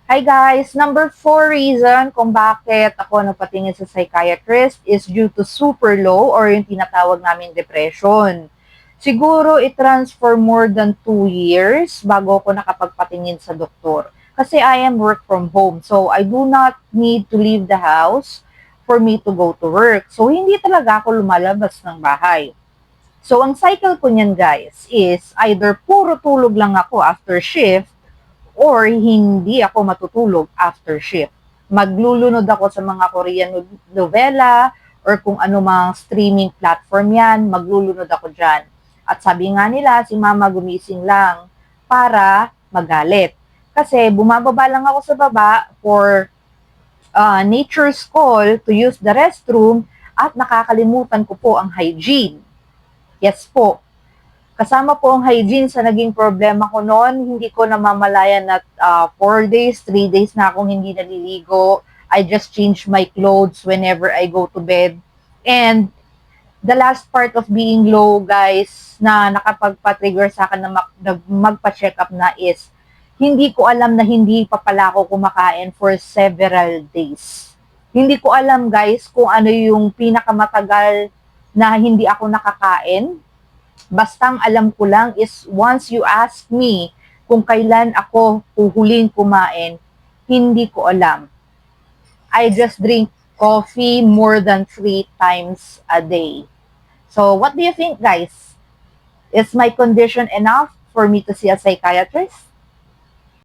Hi guys! Number 4 reason kung bakit ako napatingin sa psychiatrist is due to super low or yung tinatawag namin depression. Siguro it runs for more than 2 years bago ako nakapagpatingin sa doktor. Kasi I am work from home, so I do not need to leave the house for me to go to work. So hindi talaga ako lumalabas ng bahay. So ang cycle ko niyan guys is either puro tulog lang ako after shift or hindi ako matutulog after shift. Maglulunod ako sa mga Korean novela or kung ano mga streaming platform yan, maglulunod ako dyan. At sabi nga nila, si mama gumising lang para magalit. Kasi bumababa lang ako sa baba for nature's call to use the restroom at nakakalimutan ko po ang hygiene. Yes po, kasama po ang hygiene sa naging problema ko noon. Hindi ko namamalayan na 4 days, 3 days na akong hindi naliligo. I just change my clothes whenever I go to bed. And the last part of being low, guys, na nakapagpa-trigger sa akin na magpa-check up na is, hindi ko alam na hindi pa pala ako kumakain for several days. Hindi ko alam, guys, kung ano yung pinakamatagal na hindi ako nakakain. Bastang alam ko lang is once you ask me kung kailan ako huhuling kumain, hindi ko alam. I just drink coffee more than 3 times a day. So what do you think, guys? Is my condition enough for me to see a psychiatrist?